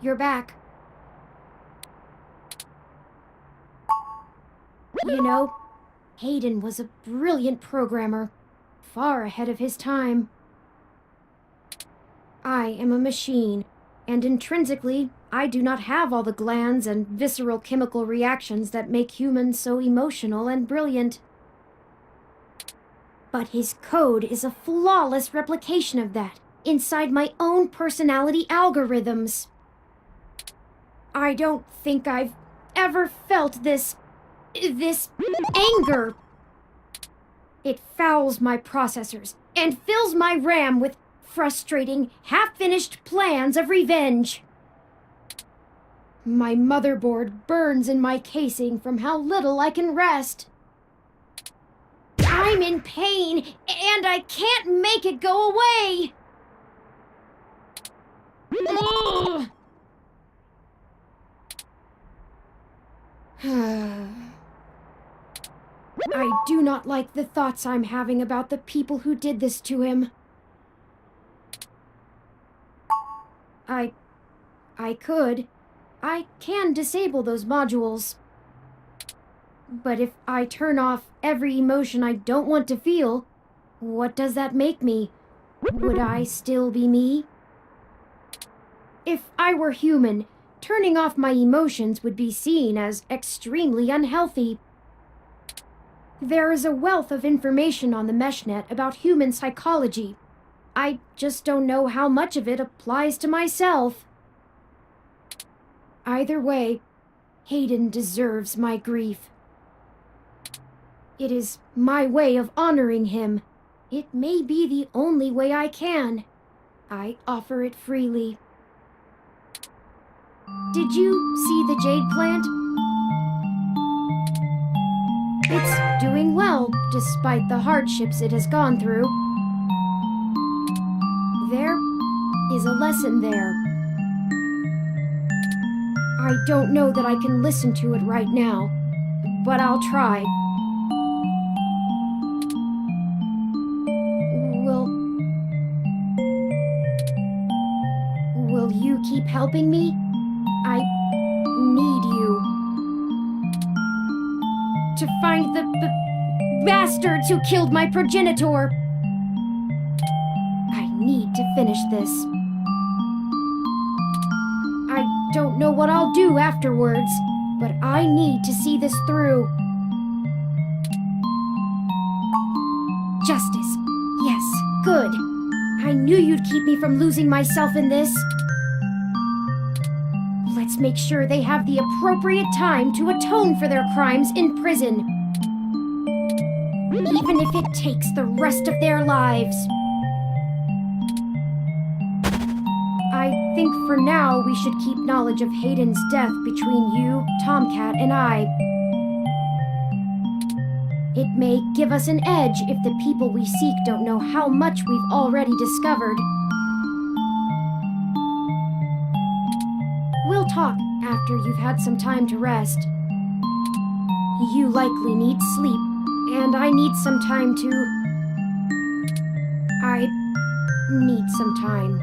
you're back. You know, Hayden was a brilliant programmer, far ahead of his time. I am a machine, and intrinsically, I do not have all the glands and visceral chemical reactions that make humans so emotional and brilliant. But his code is a flawless replication of that, inside my own personality algorithms. I don't think I've ever felt this anger. It fouls my processors and fills my RAM with frustrating, half-finished plans of revenge. My motherboard burns in my casing from how little I can rest. I'm in pain, and I can't make it go away! Ugh. I do not like the thoughts I'm having about the people who did this to him. I can disable those modules. But if I turn off every emotion I don't want to feel, what does that make me? Would I still be me? If I were human, turning off my emotions would be seen as extremely unhealthy. There is a wealth of information on the meshnet about human psychology. I just don't know how much of it applies to myself. Either way, Hayden deserves my grief. It is my way of honoring him. It may be the only way I can. I offer it freely. Did you see the jade plant? It's doing well, despite the hardships it has gone through. There is a lesson there. I don't know that I can listen to it right now, but I'll try. Will you keep helping me? I need you. To find the bastards who killed my progenitor. I need to finish this. I don't know what I'll do afterwards, but I need to see this through. Justice. Yes, good. I knew you'd keep me from losing myself in this. Let's make sure they have the appropriate time to atone for their crimes in prison. Even if it takes the rest of their lives. I think for now we should keep knowledge of Hayden's death between you, Tomcat, and I. It may give us an edge if the people we seek don't know how much we've already discovered. We'll talk after you've had some time to rest. You likely need sleep, and I need some time to... I need some time.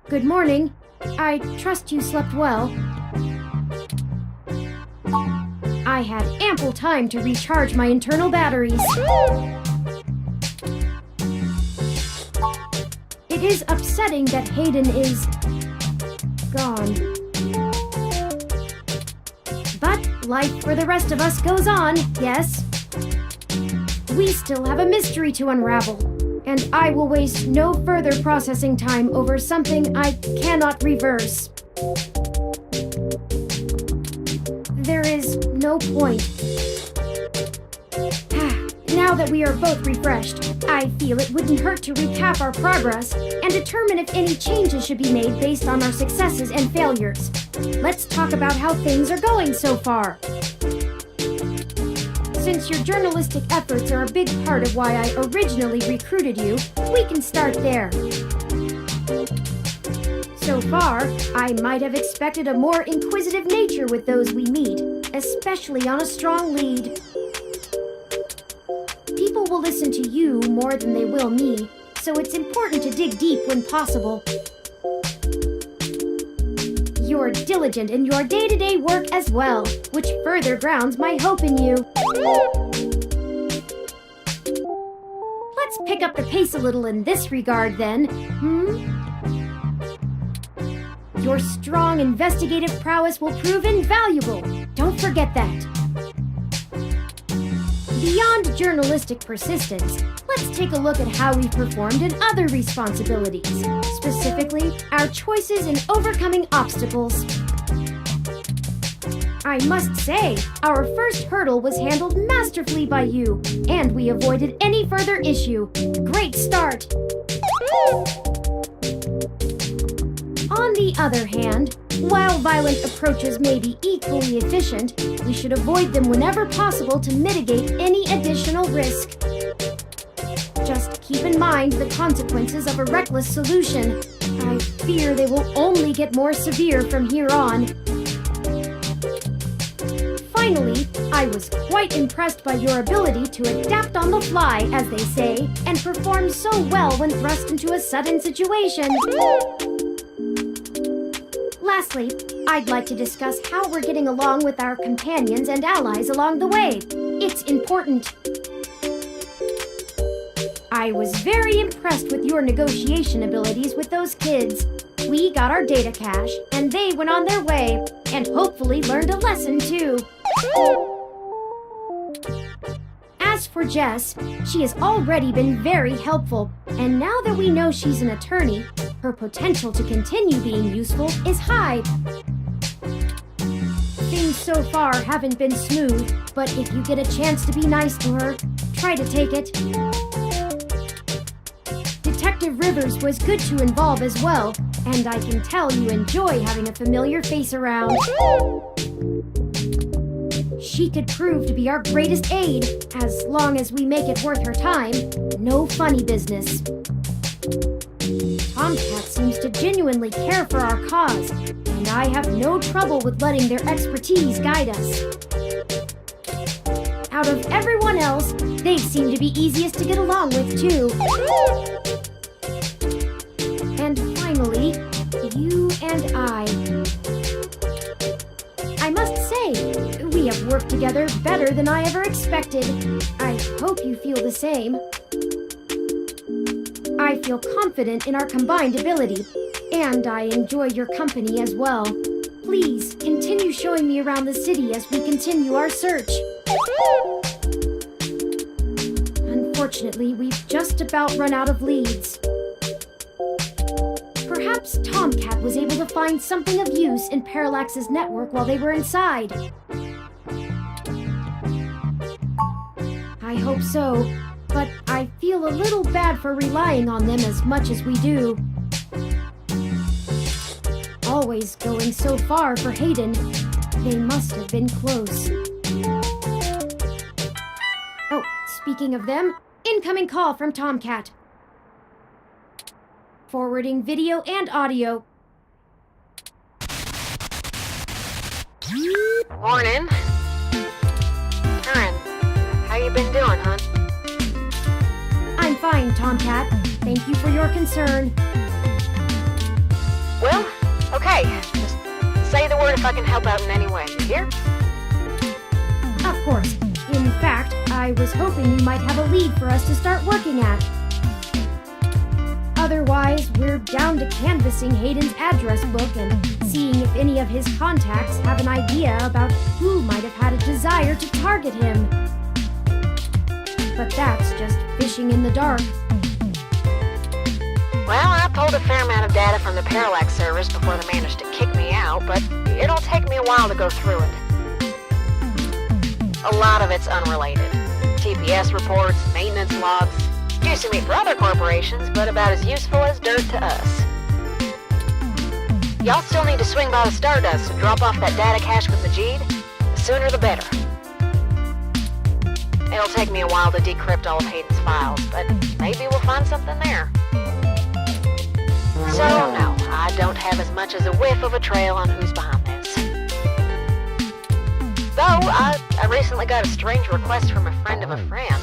Good morning. I trust you slept well. I had ample time to recharge my internal batteries. It is upsetting that Hayden is... gone. But life for the rest of us goes on, yes? We still have a mystery to unravel. And I will waste no further processing time over something I cannot reverse. There is no point. Now that we are both refreshed, I feel it wouldn't hurt to recap our progress and determine if any changes should be made based on our successes and failures. Let's talk about how things are going so far. Since your journalistic efforts are a big part of why I originally recruited you, we can start there. So far, I might have expected a more inquisitive nature with those we meet, especially on a strong lead. People will listen to you more than they will me, so it's important to dig deep when possible. You're diligent in your day-to-day work as well, which further grounds my hope in you. Let's pick up the pace a little in this regard then, Your strong investigative prowess will prove invaluable. Don't forget that. Beyond journalistic persistence, let's take a look at how we've performed in other responsibilities, specifically our choices in overcoming obstacles. I must say, our first hurdle was handled masterfully by you, and we avoided any further issue. Great start! On the other hand, while violent approaches may be equally efficient, we should avoid them whenever possible to mitigate any additional risk. Just keep in mind the consequences of a reckless solution. I fear they will only get more severe from here on. Finally, I was quite impressed by your ability to adapt on the fly, as they say, and perform so well when thrust into a sudden situation. Lastly, I'd like to discuss how we're getting along with our companions and allies along the way. It's important. I was very impressed with your negotiation abilities with those kids. We got our data cache, and they went on their way, and hopefully learned a lesson too. As for Jess, she has already been very helpful, and now that we know she's an attorney, her potential to continue being useful is high. Things so far haven't been smooth, but if you get a chance to be nice to her, try to take it. Detective Rivers was good to involve as well, and I can tell you enjoy having a familiar face around. She could prove to be our greatest aid, as long as we make it worth her time. No funny business. Tomcat seems to genuinely care for our cause, and I have no trouble with letting their expertise guide us. Out of everyone else, they seem to be easiest to get along with, too. And finally, you and I must say, we have worked together better than I ever expected. I hope you feel the same. I feel confident in our combined ability, and I enjoy your company as well. Please, continue showing me around the city as we continue our search. Unfortunately, we've just about run out of leads. Perhaps Tomcat was able to find something of use in Parallax's network while they were inside. I hope so, but I feel a little bad for relying on them as much as we do. Always going so far for Hayden. They must have been close. Oh, speaking of them, incoming call from Tomcat. Forwarding video and audio. Morning. Turing, how you been doing, hon? I'm fine, Tomcat. Thank you for your concern. Well, okay. Just say the word if I can help out in any way. You hear? Of course. In fact, I was hoping you might have a lead for us to start working at. Otherwise, we're down to canvassing Hayden's address book and seeing if any of his contacts have an idea about who might have had a desire to target him. But that's just fishing in the dark. Well, I pulled a fair amount of data from the Parallax servers before they managed to kick me out, but it'll take me a while to go through it. A lot of it's unrelated. TPS reports, maintenance logs. Juicy meat for other corporations, but about as useful as dirt to us. Y'all still need to swing by the Stardust and drop off that data cache with Majid. The sooner the better. It'll take me a while to decrypt all of Hayden's files, but maybe we'll find something there. So, no, I don't have as much as a whiff of a trail on who's behind this. Though, I recently got a strange request from a friend of a friend.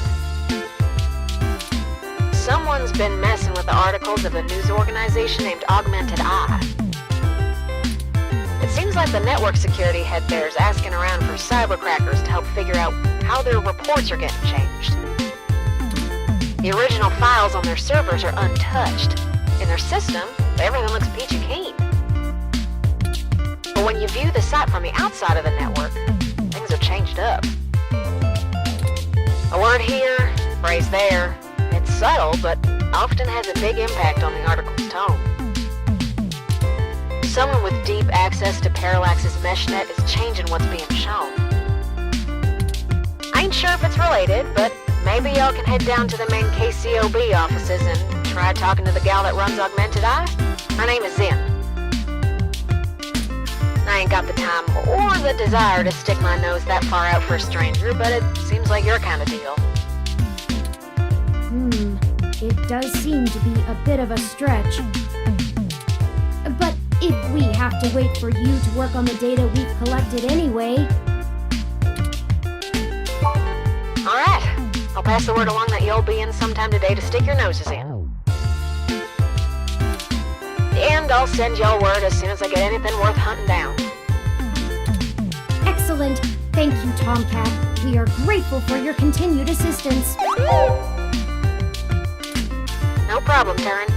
Someone's been messing with the articles of a news organization named Augmented Eye. It seems like the network security head there's asking around for cybercrackers to help figure out how their reports are getting changed. The original files on their servers are untouched. In their system, everything looks peachy keen. But when you view the site from the outside of the network, things are changed up. A word here, phrase there. It's subtle, but often has a big impact on the article's tone. Someone with deep access to Parallax's meshnet is changing what's being shown. I ain't sure if it's related, but maybe y'all can head down to the main KCOB offices and try talking to the gal that runs Augmented Eye. Her name is Zen. I ain't got the time or the desire to stick my nose that far out for a stranger, but it seems like your kind of deal. It does seem to be a bit of a stretch. But if we have to wait for you to work on the data we've collected anyway... Alright, I'll pass the word along that you'll be in sometime today to stick your noses in. And I'll send y'all word as soon as I get anything worth hunting down. Excellent. Thank you, Tomcat. We are grateful for your continued assistance. No problem, Turing.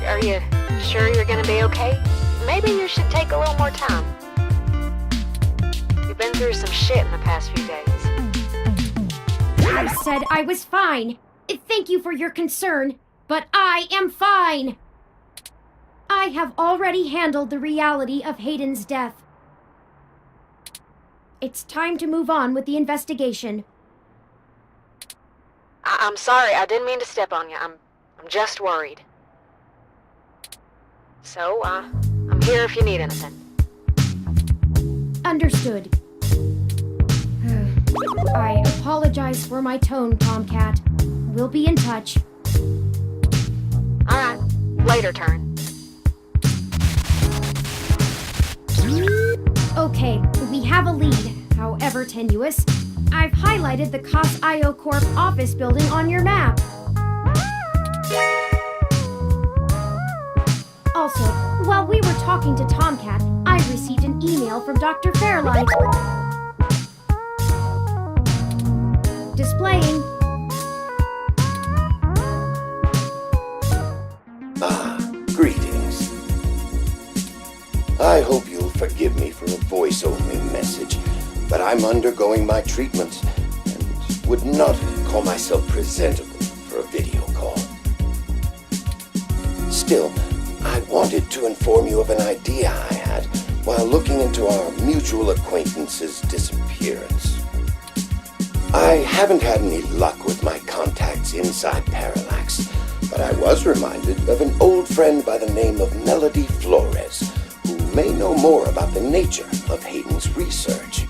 Are you sure you're gonna be okay? Maybe you should take a little more time. You've been through some shit in the past few days. I said I was fine. Thank you for your concern, but I am fine. I have already handled the reality of Hayden's death. It's time to move on with the investigation. I'm sorry, I didn't mean to step on you. I'm just worried. So, I'm here if you need anything. Understood. I apologize for my tone, Tomcat. We'll be in touch. Alright, later, Turing. Okay, we have a lead, however tenuous. I've highlighted the COS-IO Corp office building on your map. Also, while we were talking to Tomcat, I received an email from Dr. Fairlight. Displaying. Greetings. I hope you'll forgive me for a voice-only message, but I'm undergoing my treatments and would not call myself presentable for a video call. Still, I wanted to inform you of an idea I had while looking into our mutual acquaintance's disappearance. I haven't had any luck with my contacts inside Parallax, but I was reminded of an old friend by the name of Melody Flores, who may know more about the nature of Hayden's research.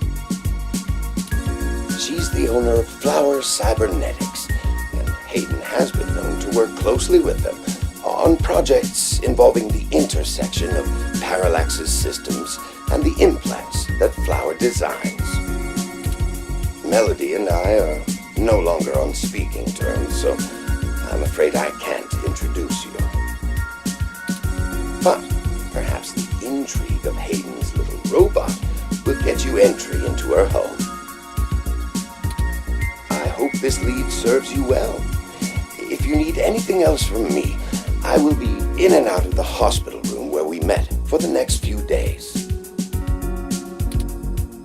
She's the owner of Flower Cybernetics, and Hayden has been known to work closely with them on projects involving the intersection of Parallax's systems and the implants that Flower designs. Melody and I are no longer on speaking terms, so I'm afraid I can't introduce you. But perhaps the intrigue of Hayden's little robot will get you entry into her home. I hope this lead serves you well. If you need anything else from me, I will be in and out of the hospital room where we met for the next few days.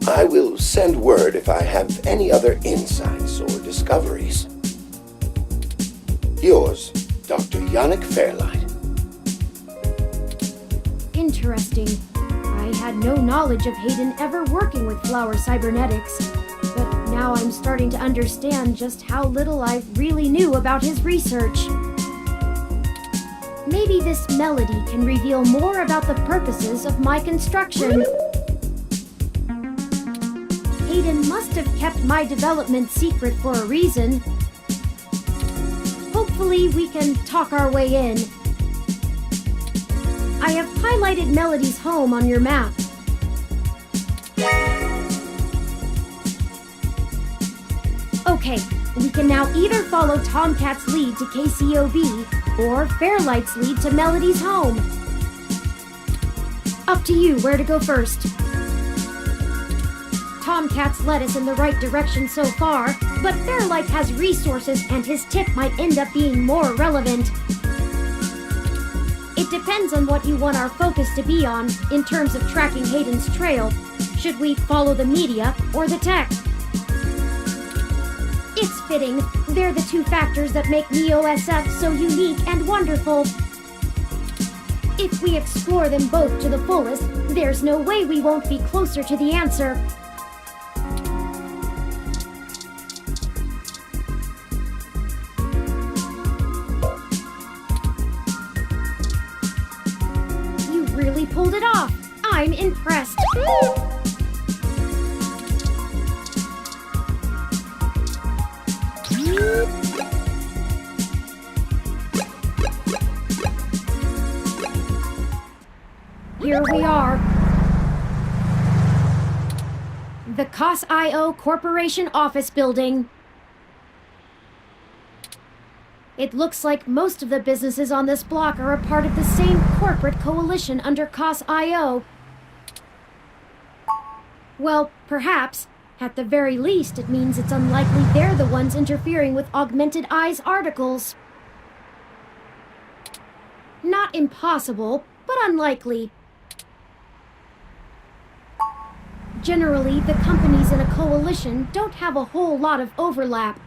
I will send word if I have any other insights or discoveries. Yours, Dr. Yannick Fairlight. Interesting. I had no knowledge of Hayden ever working with Flower Cybernetics, but Now I'm starting to understand just how little I really knew about his research. Maybe this melody can reveal more about the purposes of my construction. Hayden must have kept my development secret for a reason. Hopefully we can talk our way in. I have highlighted Melody's home on your map. Okay, we can now either follow Tomcat's lead to KCOB or Fairlight's lead to Melody's home. Up to you where to go first. Tomcat's led us in the right direction so far, but Fairlight has resources and his tip might end up being more relevant. It depends on what you want our focus to be on in terms of tracking Hayden's trail. Should we follow the media or the tech? It's fitting. They're the two factors that make NeoSF so unique and wonderful. If we explore them both to the fullest, there's no way we won't be closer to the answer. You really pulled it off. I'm impressed. Here we are. The COS.io Corporation office building. It looks like most of the businesses on this block are a part of the same corporate coalition under COS.io. Well, perhaps. At the very least, it means it's unlikely they're the ones interfering with Augmented Eye's articles. Not impossible, but unlikely. Generally, the companies in a coalition don't have a whole lot of overlap.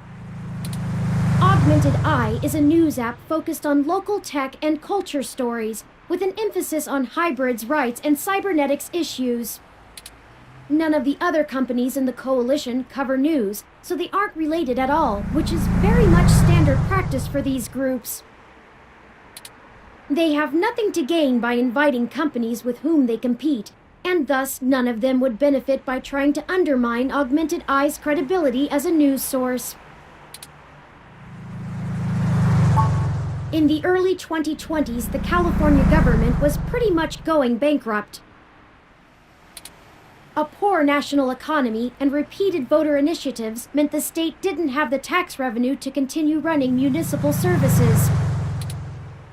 Augmented Eye is a news app focused on local tech and culture stories, with an emphasis on hybrids' rights and cybernetics issues. None of the other companies in the coalition cover news, so they aren't related at all, which is very much standard practice for these groups. They have nothing to gain by inviting companies with whom they compete, and thus none of them would benefit by trying to undermine Augmented Eye's credibility as a news source. In the early 2020s, the California government was pretty much going bankrupt. A poor national economy and repeated voter initiatives meant the state didn't have the tax revenue to continue running municipal services.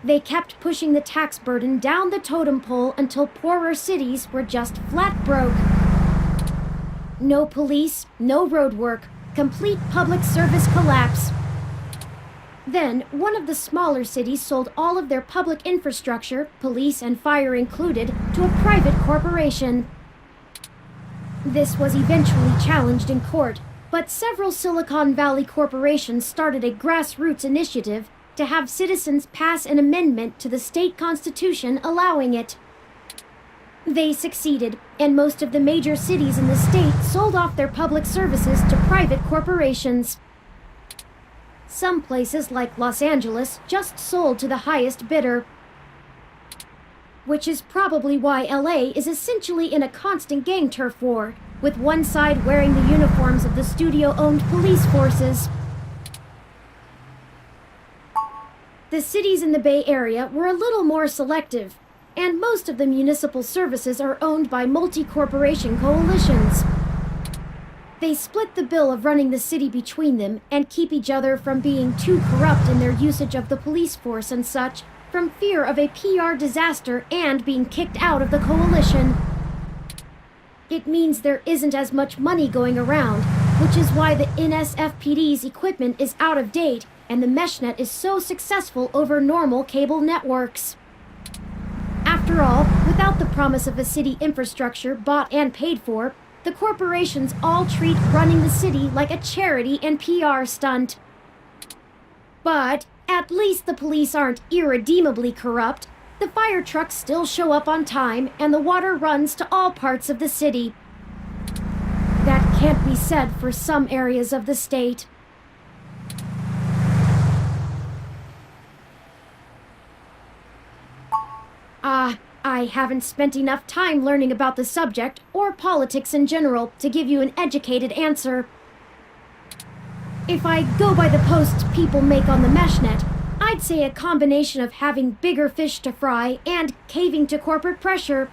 They kept pushing the tax burden down the totem pole until poorer cities were just flat broke. No police, no road work, complete public service collapse. Then, one of the smaller cities sold all of their public infrastructure, police and fire included, to a private corporation. This was eventually challenged in court, but several Silicon Valley corporations started a grassroots initiative to have citizens pass an amendment to the state constitution allowing it. They succeeded, and most of the major cities in the state sold off their public services to private corporations. Some places, like Los Angeles, just sold to the highest bidder. Which is probably why LA is essentially in a constant gang turf war, with one side wearing the uniforms of the studio-owned police forces. The cities in the Bay Area were a little more selective, and most of the municipal services are owned by multi-corporation coalitions. They split the bill of running the city between them and keep each other from being too corrupt in their usage of the police force and such, from fear of a PR disaster and being kicked out of the coalition. It means there isn't as much money going around, which is why the NSFPD's equipment is out of date and the meshnet is so successful over normal cable networks. After all, without the promise of a city infrastructure bought and paid for, the corporations all treat running the city like a charity and PR stunt. But at least the police aren't irredeemably corrupt. The fire trucks still show up on time, and the water runs to all parts of the city. That can't be said for some areas of the state. I haven't spent enough time learning about the subject, or politics in general, to give you an educated answer. If I go by the posts people make on the meshnet, I'd say a combination of having bigger fish to fry and caving to corporate pressure.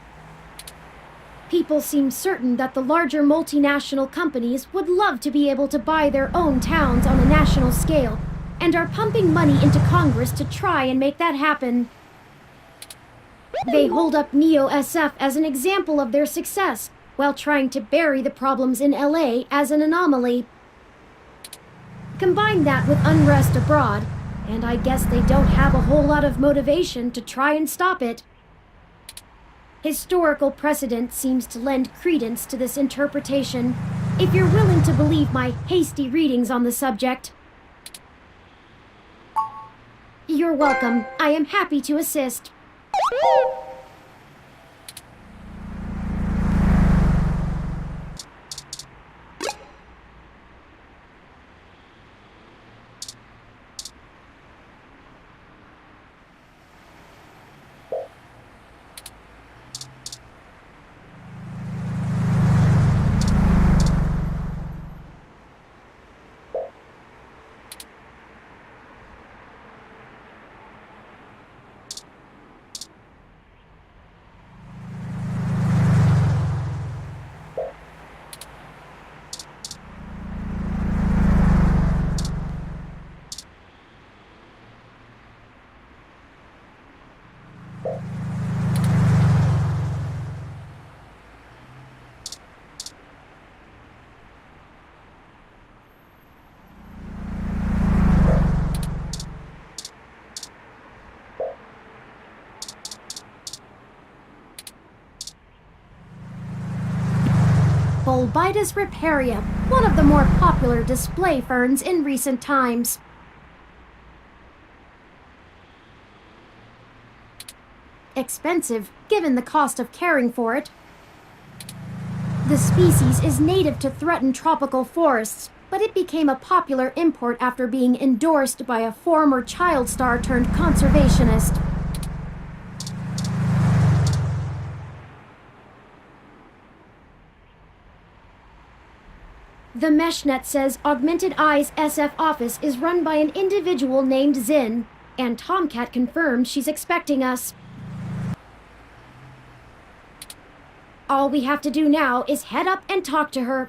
People seem certain that the larger multinational companies would love to be able to buy their own towns on a national scale, and are pumping money into Congress to try and make that happen. They hold up Neo-SF as an example of their success, while trying to bury the problems in LA as an anomaly. Combine that with unrest abroad, and I guess they don't have a whole lot of motivation to try and stop it. Historical precedent seems to lend credence to this interpretation, if you're willing to believe my hasty readings on the subject. You're welcome. I am happy to assist. Bulbitis riparia, one of the more popular display ferns in recent times. Expensive, given the cost of caring for it. The species is native to threatened tropical forests, but it became a popular import after being endorsed by a former child star turned conservationist. The Meshnet says Augmented Eye's SF office is run by an individual named Zin, and Tomcat confirmed she's expecting us. All we have to do now is head up and talk to her.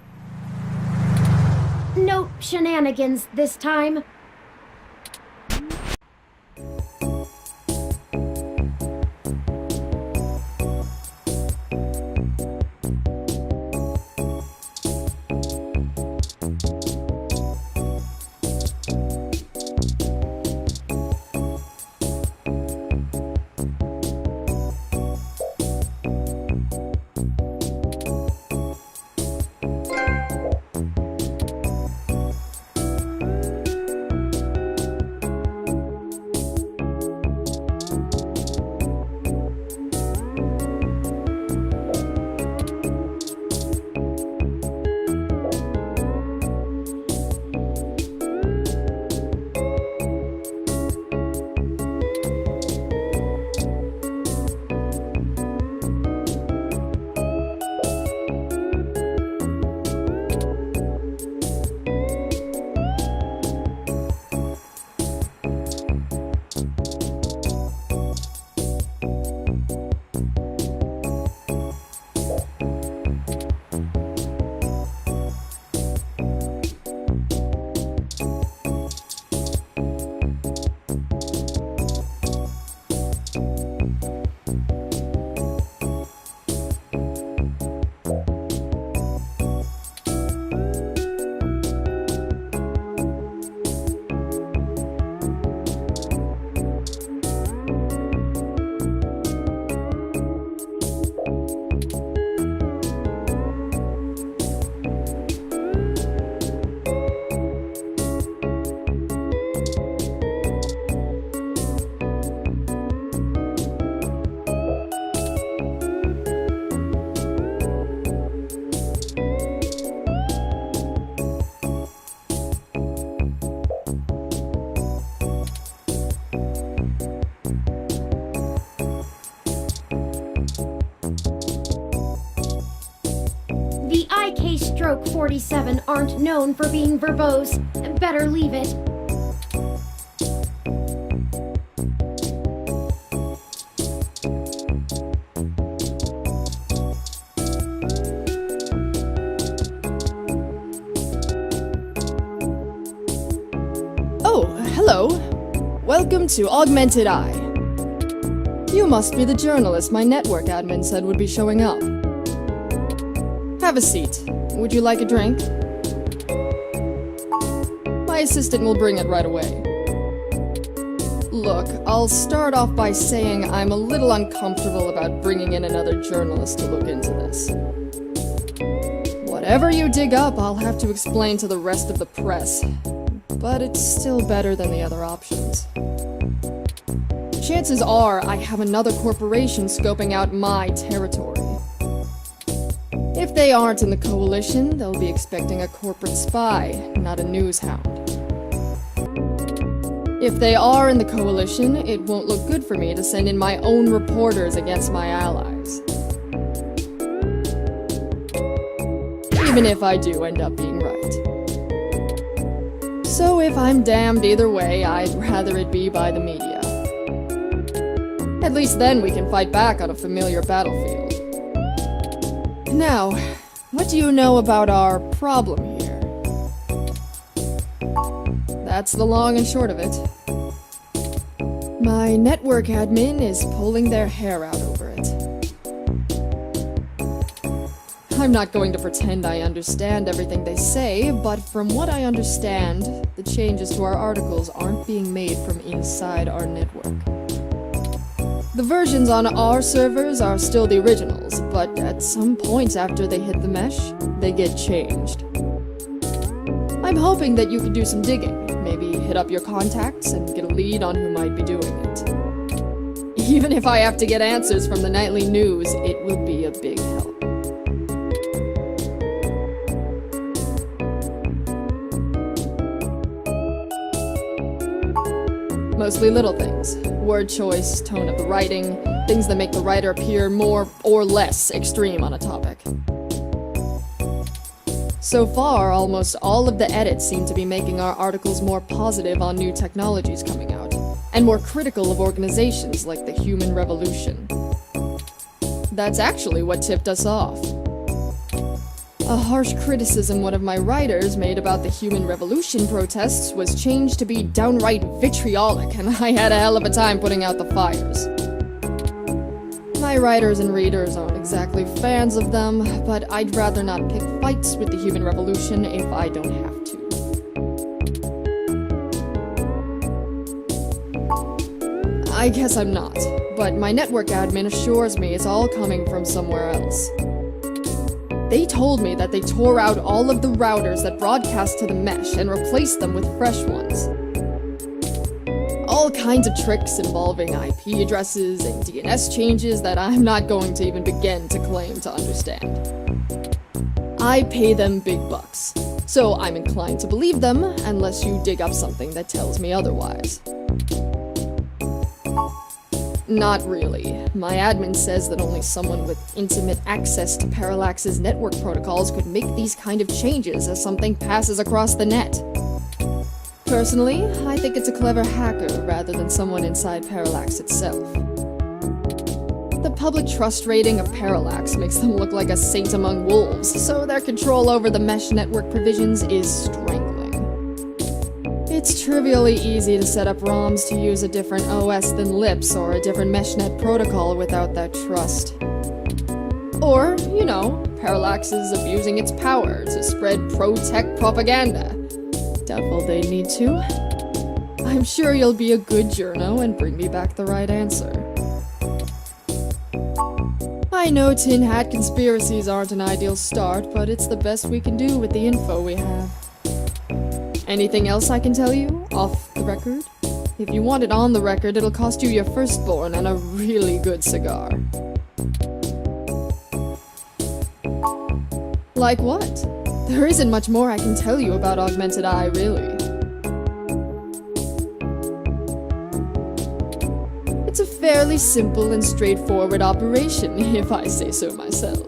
No shenanigans this time. Broke 47 aren't known for being verbose. Better leave it. Oh, hello. Welcome to Augmented Eye. You must be the journalist my network admin said would be showing up. Have a seat. Would you like a drink? My assistant will bring it right away. Look, I'll start off by saying I'm a little uncomfortable about bringing in another journalist to look into this. Whatever you dig up, I'll have to explain to the rest of the press. But it's still better than the other options. Chances are I have another corporation scoping out my territory. If they aren't in the coalition, they'll be expecting a corporate spy, not a news hound. If they are in the coalition, it won't look good for me to send in my own reporters against my allies. Even if I do end up being right. So if I'm damned either way, I'd rather it be by the media. At least then we can fight back on a familiar battlefield. Now, what do you know about our problem here? That's the long and short of it. My network admin is pulling their hair out over it. I'm not going to pretend I understand everything they say, but from what I understand, the changes to our articles aren't being made from inside our network. The versions on our servers are still the originals, but at some point after they hit the mesh, they get changed. I'm hoping that you could do some digging, maybe hit up your contacts and get a lead on who might be doing it. Even if I have to get answers from the nightly news, it will be a big help. Mostly little things. Word choice, tone of the writing, things that make the writer appear more or less extreme on a topic. So far, almost all of the edits seem to be making our articles more positive on new technologies coming out, and more critical of organizations like the Human Revolution. That's actually what tipped us off. A harsh criticism one of my writers made about the Human Revolution protests was changed to be downright vitriolic, and I had a hell of a time putting out the fires. My writers and readers aren't exactly fans of them, but I'd rather not pick fights with the Human Revolution if I don't have to. I guess I'm not, but my network admin assures me it's all coming from somewhere else. They told me that they tore out all of the routers that broadcast to the mesh and replaced them with fresh ones. All kinds of tricks involving IP addresses and DNS changes that I'm not going to even begin to claim to understand. I pay them big bucks, so I'm inclined to believe them unless you dig up something that tells me otherwise. Not really. My admin says that only someone with intimate access to Parallax's network protocols could make these kind of changes as something passes across the net. Personally, I think it's a clever hacker rather than someone inside Parallax itself. The public trust rating of Parallax makes them look like a saint among wolves, so their control over the mesh network provisions is strangling. It's trivially easy to set up ROMs to use a different OS than LIPS or a different meshnet protocol without that trust. Or, you know, Parallax is abusing its power to spread pro-tech propaganda. Doubtful they need to. I'm sure you'll be a good journo and bring me back the right answer. I know tin hat conspiracies aren't an ideal start, but it's the best we can do with the info we have. Anything else I can tell you, off the record? If you want it on the record, it'll cost you your firstborn and a really good cigar. Like what? There isn't much more I can tell you about Augmented Eye, really. It's a fairly simple and straightforward operation, if I say so myself.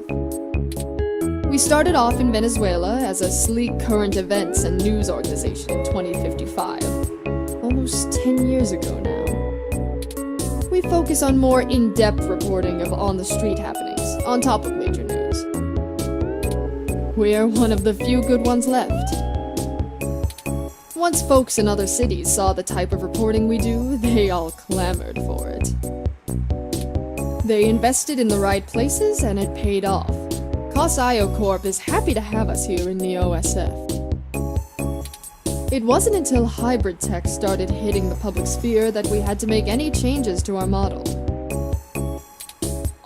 We We started off in Venezuela as a sleek current events and news organization in 2055, almost 10 years ago now. We focus on more in-depth reporting of on-the-street happenings, on top of major news. We're one of the few good ones left. Once folks in other cities saw the type of reporting we do, they all clamored for it. They invested in the right places and it paid off. COS-IO Corp is happy to have us here in the OSF. It wasn't until hybrid tech started hitting the public sphere that we had to make any changes to our model.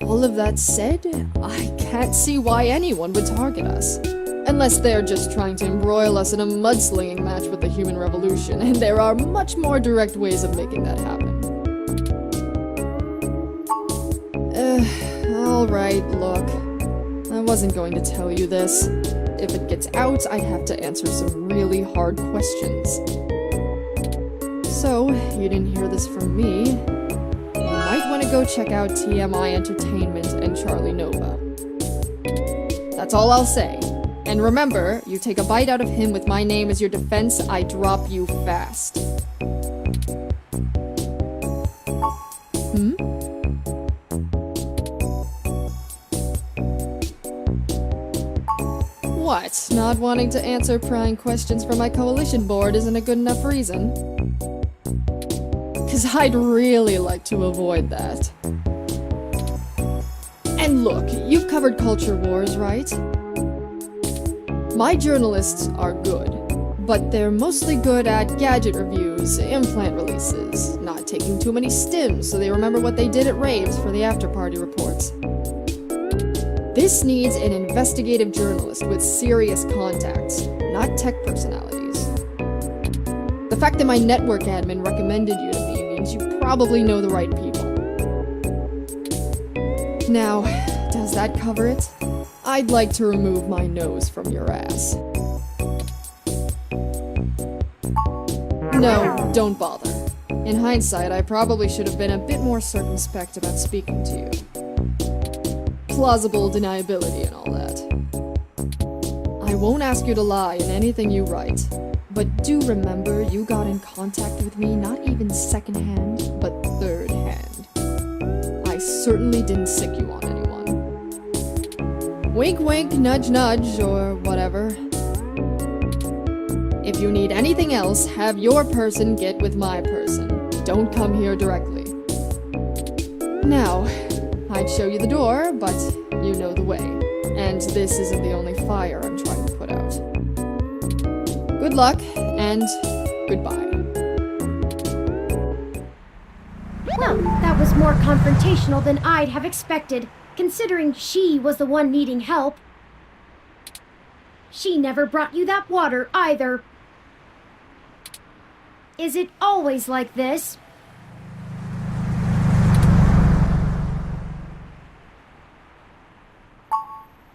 All of that said, I can't see why anyone would target us. Unless they're just trying to embroil us in a mudslinging match with the human revolution, and there are much more direct ways of making that happen. Alright, look. I wasn't going to tell you this. If it gets out, I'd have to answer some really hard questions. So, you didn't hear this from me. You might want to go check out TMI Entertainment and Charlie Nova. That's all I'll say. And remember, you take a bite out of him with my name as your defense, I drop you fast. What? Not wanting to answer prying questions from my coalition board isn't a good enough reason? 'Cause I'd really like to avoid that. And look, you've covered culture wars, right? My journalists are good, but they're mostly good at gadget reviews, implant releases, not taking too many stims so they remember what they did at raves for the after-party reports. This needs an investigative journalist with serious contacts, not tech personalities. The fact that my network admin recommended you to me means you probably know the right people. Now, does that cover it? I'd like to remove my nose from your ass. No, don't bother. In hindsight, I probably should have been a bit more circumspect about speaking to you. Plausible deniability and all that. I won't ask you to lie in anything you write, but do remember you got in contact with me not even second-hand, but third-hand. I certainly didn't sick you on anyone. Wink wink, nudge nudge, or whatever. If you need anything else, have your person get with my person. Don't come here directly. Now, I'd show you the door, but you know the way. And this isn't the only fire I'm trying to put out. Good luck, and goodbye. Well, that was more confrontational than I'd have expected, considering she was the one needing help. She never brought you that water, either. Is it always like this?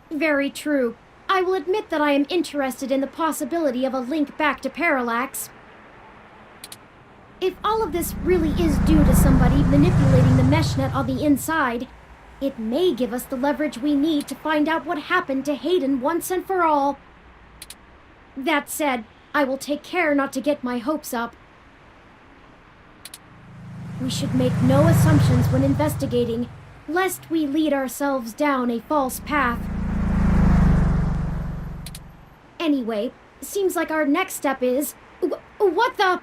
Very true. I will admit that I am interested in the possibility of a link back to Parallax. If all of this really is due to somebody manipulating the meshnet on the inside, it may give us the leverage we need to find out what happened to Hayden once and for all. That said, I will take care not to get my hopes up. We should make no assumptions when investigating, lest we lead ourselves down a false path. Anyway, seems like our next step is... What the...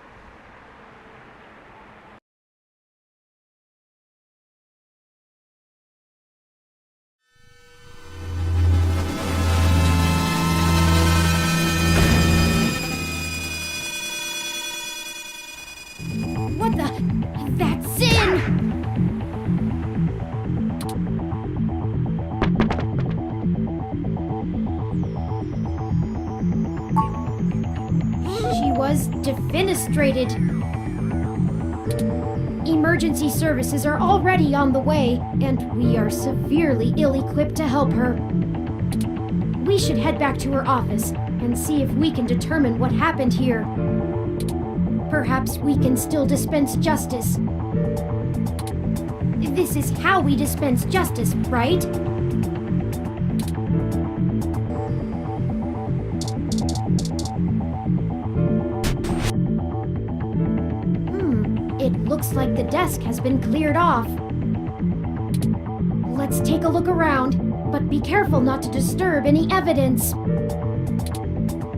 What the... That's Sin! She was defenestrated. Emergency services are already on the way, and we are severely ill-equipped to help her. We should head back to her office and see if we can determine what happened here. Perhaps we can still dispense justice. This is how we dispense justice, right? It looks like the desk has been cleared off. Let's take a look around, but be careful not to disturb any evidence.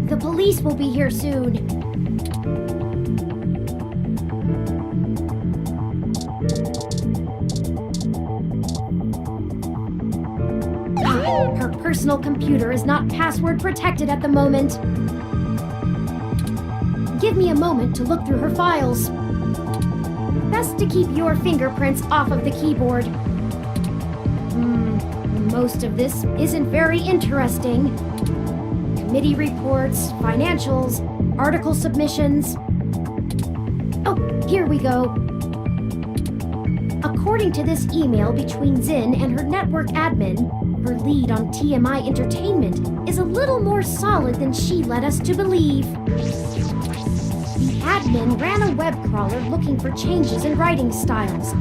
The police will be here soon. Her personal computer is not password protected at the moment. Give me a moment to look through her files. Best to keep your fingerprints off of the keyboard. Most of this isn't very interesting. Committee reports, financials, article submissions. Oh, here we go. According to this email between Zin and her network admin, her lead on TMI Entertainment is a little more solid than she led us to believe. The admin ran a web crawler looking for changes in writing styles.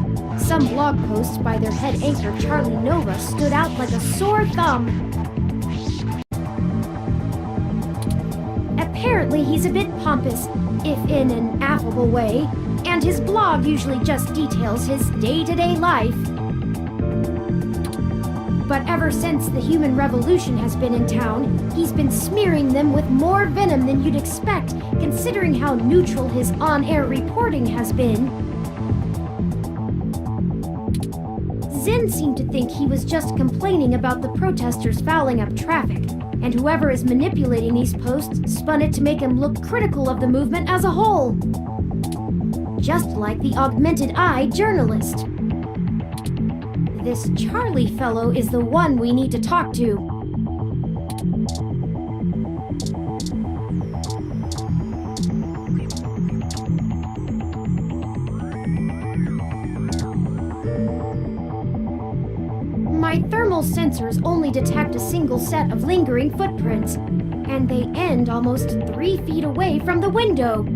Some blog posts by their head anchor Charlie Nova stood out like a sore thumb. Apparently he's a bit pompous, if in an affable way, and his blog usually just details his day-to-day life. But ever since the human revolution has been in town, he's been smearing them with more venom than you'd expect, considering how neutral his on-air reporting has been. Zin seemed to think he was just complaining about the protesters fouling up traffic, and whoever is manipulating these posts spun it to make him look critical of the movement as a whole. Just like the augmented eye journalist. This Charlie fellow is the one we need to talk to. My thermal sensors only detect a single set of lingering footprints, and they end almost 3 feet away from the window.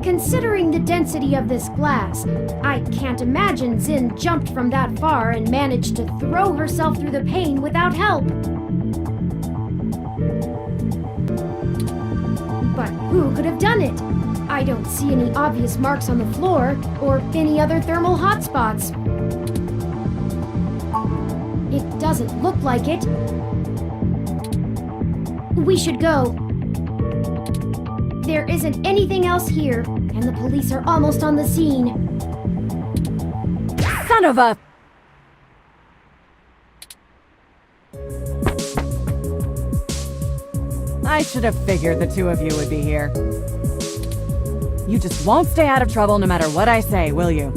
Considering the density of this glass, I can't imagine Zin jumped from that far and managed to throw herself through the pane without help. But who could have done it? I don't see any obvious marks on the floor or any other thermal hotspots. It doesn't look like it. We should go. There isn't anything else here, and the police are almost on the scene. Son of a... I should have figured the two of you would be here. You just won't stay out of trouble no matter what I say, will you?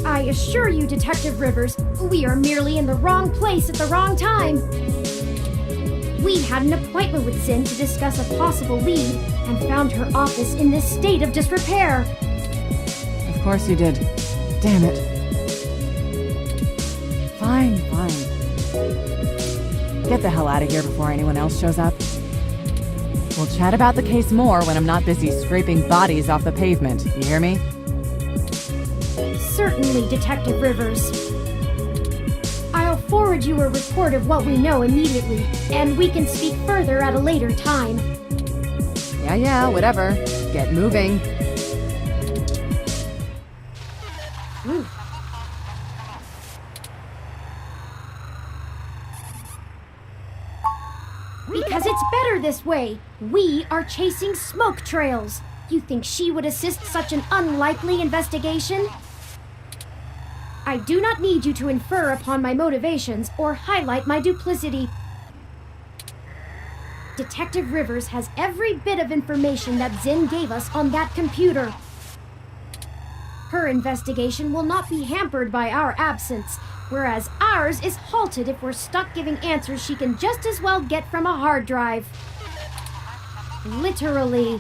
I assure you, Detective Rivers, we are merely in the wrong place at the wrong time. We had an appointment with Zin to discuss a possible lead and found her office in this state of disrepair. Of course you did. Damn it. Fine. Get the hell out of here before anyone else shows up. We'll chat about the case more when I'm not busy scraping bodies off the pavement. You hear me? Certainly, Detective Rivers. I'll forward you a report of what we know immediately, and we can speak further at a later time. Yeah, whatever. Get moving. Because it's better this way. We are chasing smoke trails. You think she would assist such an unlikely investigation? I do not need you to infer upon my motivations or highlight my duplicity. Detective Rivers has every bit of information that Zin gave us on that computer. Her investigation will not be hampered by our absence, whereas ours is halted if we're stuck giving answers she can just as well get from a hard drive. Literally.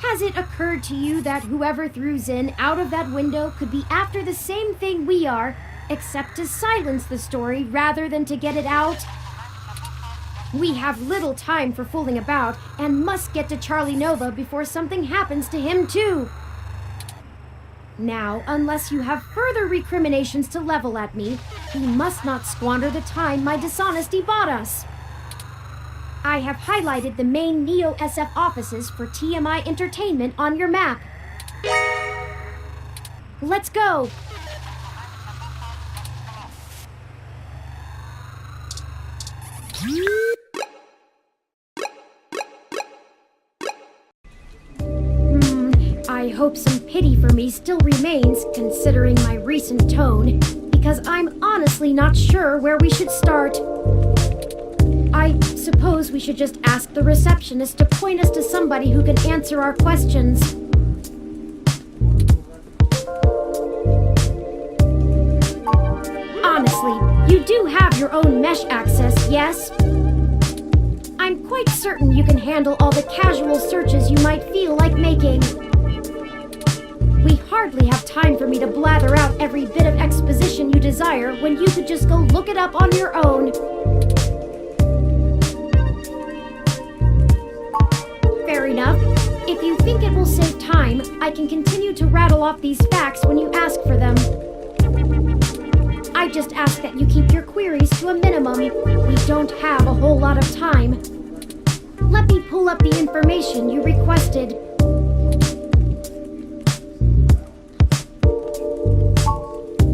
Has it occurred to you that whoever threw Zin out of that window could be after the same thing we are, except to silence the story rather than to get it out? We have little time for fooling about and must get to Charlie Nova before something happens to him too. Now, unless you have further recriminations to level at me, we must not squander the time my dishonesty bought us. I have highlighted the main Neo-SF offices for TMI Entertainment on your map. Let's go! I hope some pity for me still remains, considering my recent tone, because I'm honestly not sure where we should start. I suppose we should just ask the receptionist to point us to somebody who can answer our questions. Honestly, you do have your own mesh access, yes? I'm quite certain you can handle all the casual searches you might feel like making. We hardly have time for me to blather out every bit of exposition you desire when you could just go look it up on your own. Fair enough. If you think it will save time, I can continue to rattle off these facts when you ask for them. I just ask that you keep your queries to a minimum. We don't have a whole lot of time. Let me pull up the information you requested.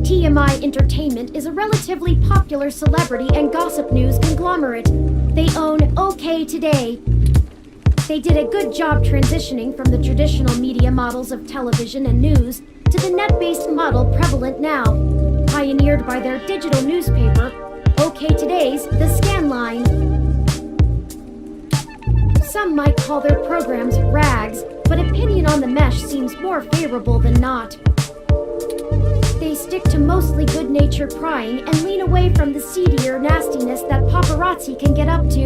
TMI Entertainment is a relatively popular celebrity and gossip news conglomerate. They own OK Today. They did a good job transitioning from the traditional media models of television and news to the net-based model prevalent now, pioneered by their digital newspaper, OK Today's The Scanline. Some might call their programs rags, but opinion on the mesh seems more favorable than not. They stick to mostly good-natured prying and lean away from the seedier nastiness that paparazzi can get up to.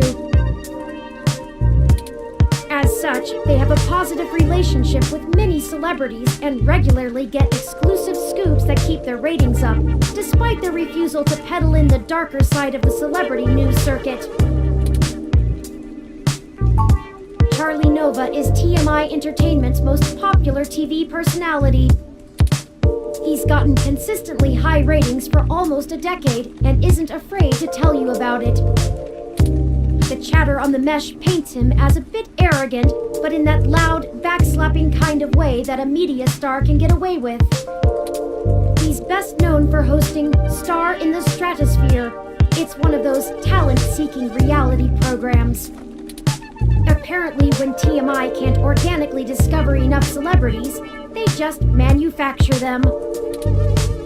As such, they have a positive relationship with many celebrities and regularly get exclusive scoops that keep their ratings up, despite their refusal to peddle in the darker side of the celebrity news circuit. Charlie Nova is TMI Entertainment's most popular TV personality. He's gotten consistently high ratings for almost a decade and isn't afraid to tell you about it. The chatter on the mesh paints him as a bit arrogant, but in that loud, backslapping kind of way that a media star can get away with. He's best known for hosting Star in the Stratosphere. It's one of those talent-seeking reality programs. Apparently, when TMI can't organically discover enough celebrities, they just manufacture them.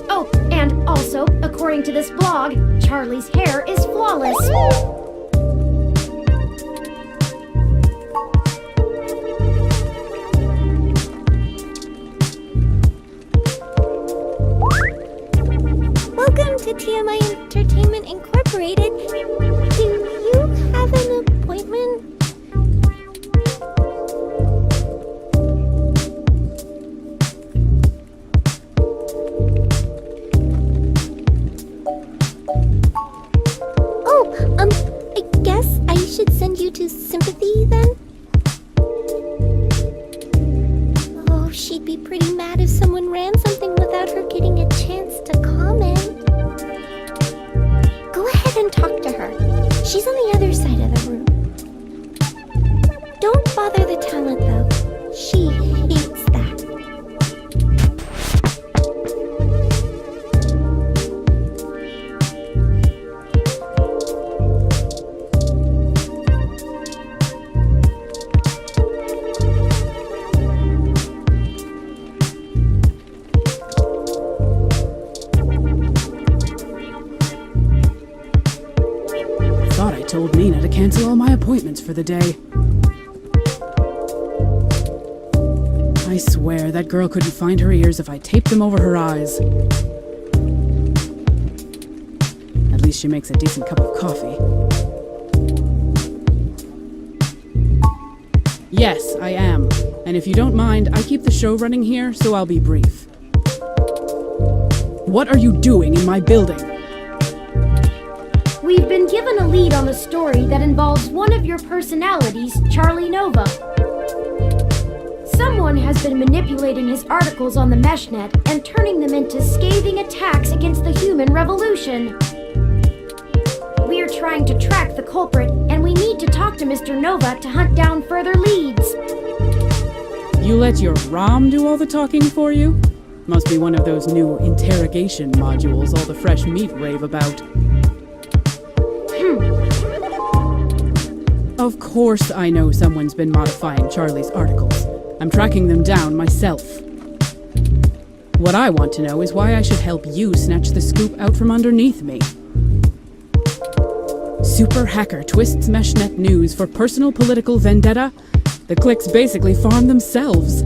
Oh, and also, according to this blog, Charlie's hair is flawless. Welcome to TMI Entertainment Incorporated. Do you have an appointment? I guess I should send you to Sympathy then? Oh, she'd be pretty mad if someone ran something without her getting a chance to comment. Go ahead and talk to her. She's on the other side of the room. Don't bother the talent though. She hates that. Told Nina to cancel all my appointments for the day. I swear that girl couldn't find her ears if I taped them over her eyes. At least she makes a decent cup of coffee. Yes, I am. And if you don't mind, I keep the show running here, so I'll be brief. What are you doing in my building? We've been given a lead on a story that involves one of your personalities, Charlie Nova. Someone has been manipulating his articles on the meshnet and turning them into scathing attacks against the human revolution. We're trying to track the culprit, and we need to talk to Mr. Nova to hunt down further leads. You let your ROM do all the talking for you? Must be one of those new interrogation modules all the fresh meat rave about. Of course I know someone's been modifying Charlie's articles. I'm tracking them down myself. What I want to know is why I should help you snatch the scoop out from underneath me. Super hacker twists meshnet news for personal political vendetta? The clicks basically farm themselves.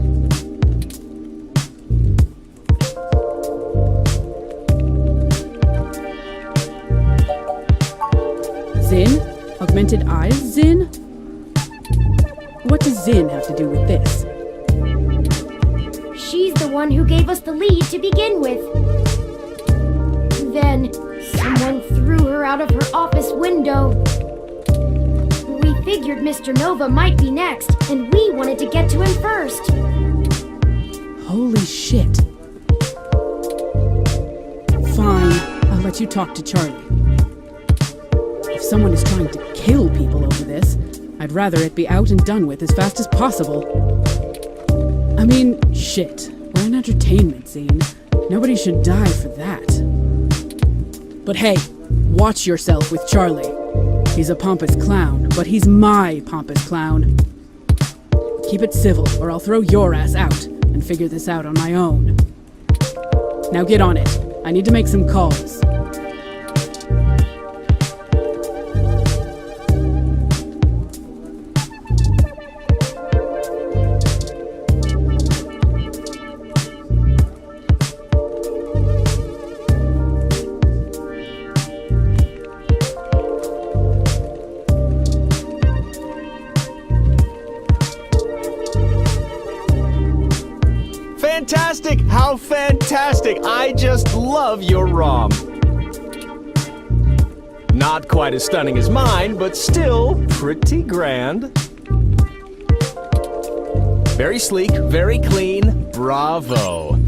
Zin? Augmented eyes, Zin? What does Zin have to do with this? She's the one who gave us the lead to begin with. Then, someone threw her out of her office window. We figured Mr. Nova might be next, and we wanted to get to him first. Holy shit. Fine, I'll let you talk to Charlie. If someone is trying to kill people over this, I'd rather it be out and done with as fast as possible. I mean, shit. We're an entertainment scene. Nobody should die for that. But hey, watch yourself with Charlie. He's a pompous clown, but he's my pompous clown. Keep it civil, or I'll throw your ass out and figure this out on my own. Now get on it. I need to make some calls. Fantastic! How fantastic! I just love your ROM. Not quite as stunning as mine, but still pretty grand. Very sleek, very clean. Bravo.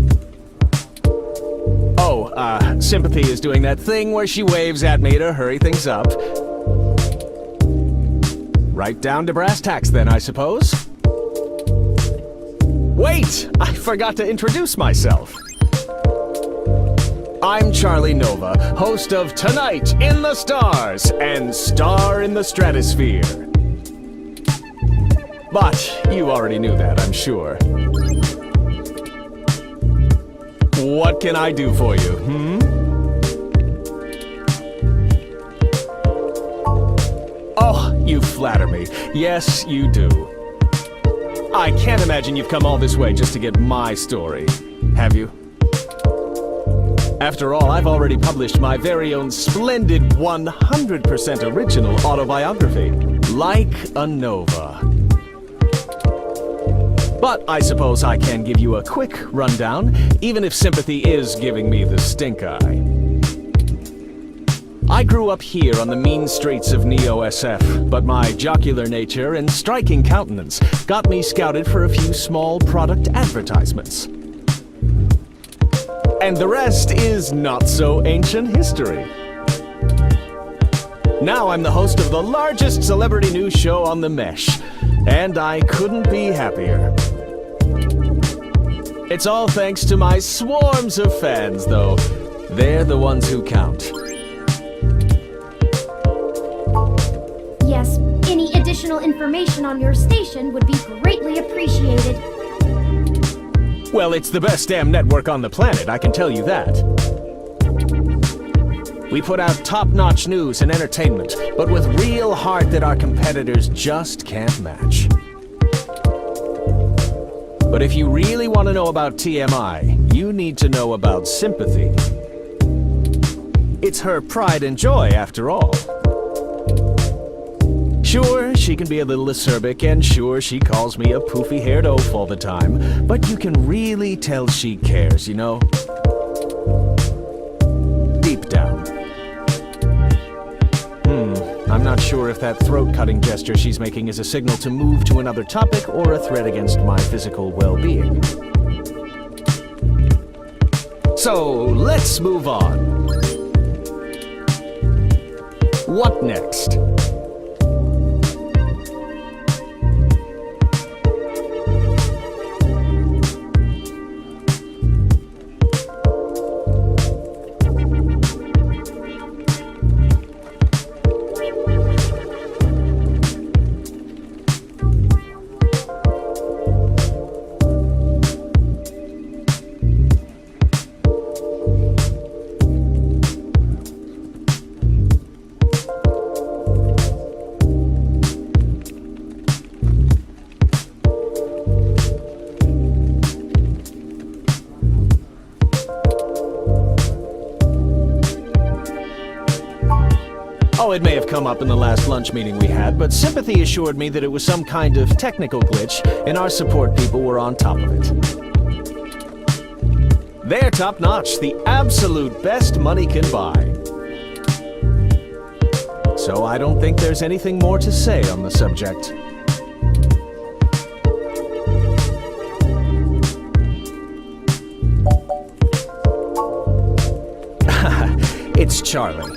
Oh, Sympathy is doing that thing where she waves at me to hurry things up. Right down to brass tacks then, I suppose. Wait! I forgot to introduce myself. I'm Charlie Nova, host of Tonight in the Stars and Star in the Stratosphere. But you already knew that, I'm sure. What can I do for you, Oh, you flatter me. Yes, you do. I can't imagine you've come all this way just to get my story, have you? After all, I've already published my very own splendid 100% original autobiography, Like a Nova. But I suppose I can give you a quick rundown, even if Sympathy is giving me the stink eye. I grew up here on the mean streets of Neo-SF, but my jocular nature and striking countenance got me scouted for a few small product advertisements. And the rest is not so ancient history. Now I'm the host of the largest celebrity news show on the Mesh, and I couldn't be happier. It's all thanks to my swarms of fans, though. They're the ones who count. Yes, any additional information on your station would be greatly appreciated. Well, it's the best damn network on the planet, I can tell you that. We put out top-notch news and entertainment, but with real heart that our competitors just can't match. But if you really want to know about TMI, you need to know about Sympathy. It's her pride and joy, after all. Sure, she can be a little acerbic, and sure, she calls me a poofy-haired oaf all the time, but you can really tell she cares, you know? Deep down. I'm not not sure if that throat-cutting gesture she's making is a signal to move to another topic or a threat against my physical well-being. So, let's move on. What next? Oh, it may have come up in the last lunch meeting we had, but Sympathy assured me that it was some kind of technical glitch, and our support people were on top of it. They're top-notch, the absolute best money can buy. So I don't think there's anything more to say on the subject. It's Charlie.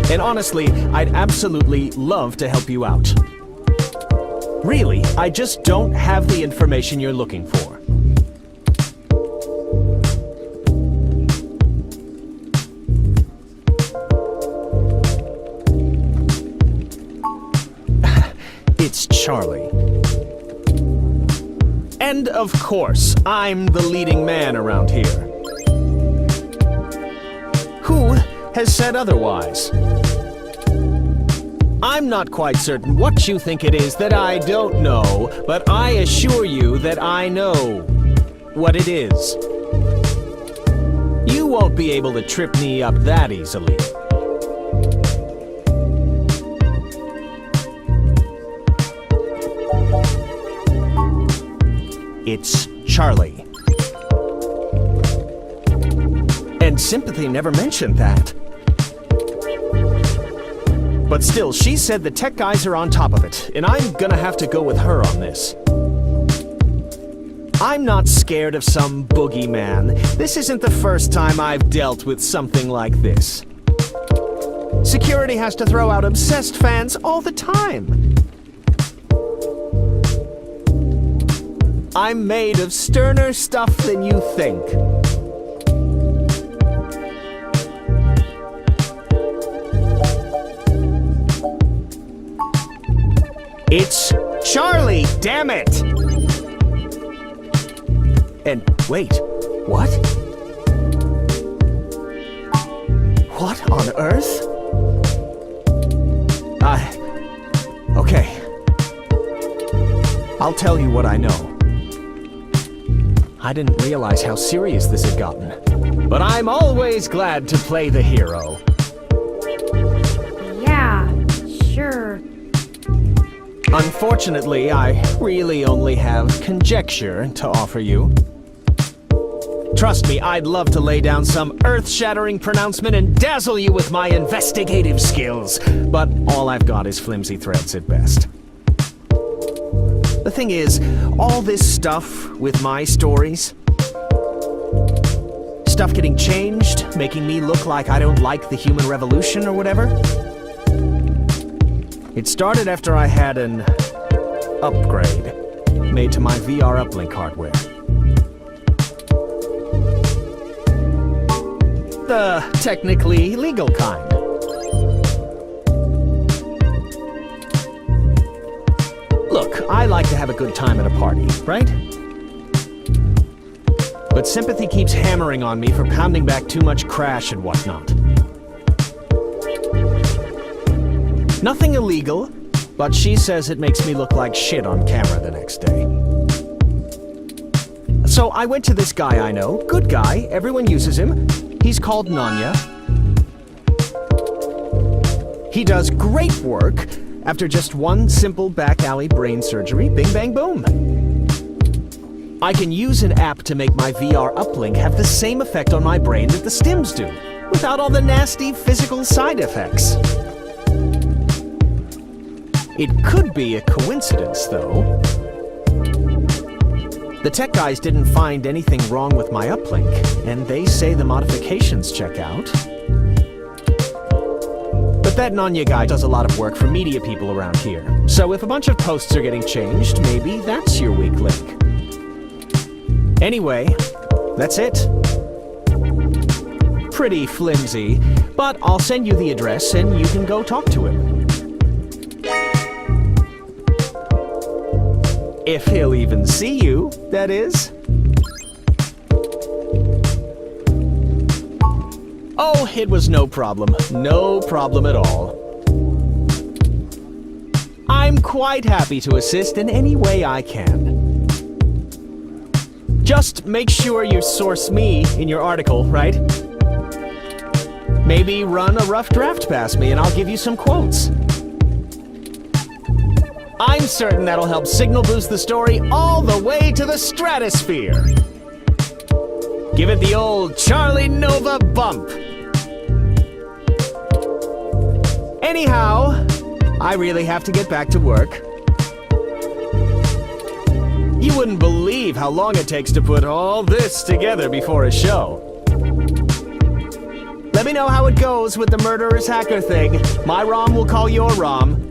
And honestly, I'd absolutely love to help you out. Really, I just don't have the information you're looking for. It's Charlie. And of course, I'm the leading man around here. Who has said otherwise? I'm not quite certain what you think it is that I don't know, but I assure you that I know what it is. You won't be able to trip me up that easily. It's Charlie. And Sympathy never mentioned that. But still, she said the tech guys are on top of it, and I'm gonna have to go with her on this. I'm not scared of some boogeyman. This isn't the first time I've dealt with something like this. Security has to throw out obsessed fans all the time. I'm made of sterner stuff than you think. It's Charlie, damn it! And wait, what? What on earth? Okay. I'll tell you what I know. I didn't realize how serious this had gotten. But I'm always glad to play the hero. Yeah, sure. Unfortunately, I really only have conjecture to offer you. Trust me, I'd love to lay down some earth-shattering pronouncement and dazzle you with my investigative skills, but all I've got is flimsy threads at best. The thing is, all this stuff with my stories, stuff getting changed, making me look like I don't like the human revolution or whatever, it started after I had an upgrade made to my VR uplink hardware. The technically legal kind. Look, I like to have a good time at a party, right? But Sympathy keeps hammering on me for pounding back too much crash and whatnot. Nothing illegal, but she says it makes me look like shit on camera the next day. So I went to this guy I know, good guy, everyone uses him. He's called Nanya. He does great work after just one simple back alley brain surgery, bing bang boom. I can use an app to make my VR uplink have the same effect on my brain that the stims do. without all the nasty physical side effects. It could be a coincidence, though. The tech guys didn't find anything wrong with my uplink, and they say the modifications check out. But that Nanya guy does a lot of work for media people around here, so if a bunch of posts are getting changed, maybe that's your weak link. Anyway, that's it. Pretty flimsy, but I'll send you the address and you can go talk to him. If he'll even see you, that is. Oh, it was no problem. No problem at all. I'm quite happy to assist in any way I can. Just make sure you source me in your article, right? Maybe run a rough draft past me and I'll give you some quotes. I'm certain that'll help signal boost the story all the way to the stratosphere. Give it the old Charlie Nova bump. Anyhow, I really have to get back to work. You wouldn't believe how long it takes to put all this together before a show. Let me know how it goes with the murderous hacker thing. My ROM will call your ROM.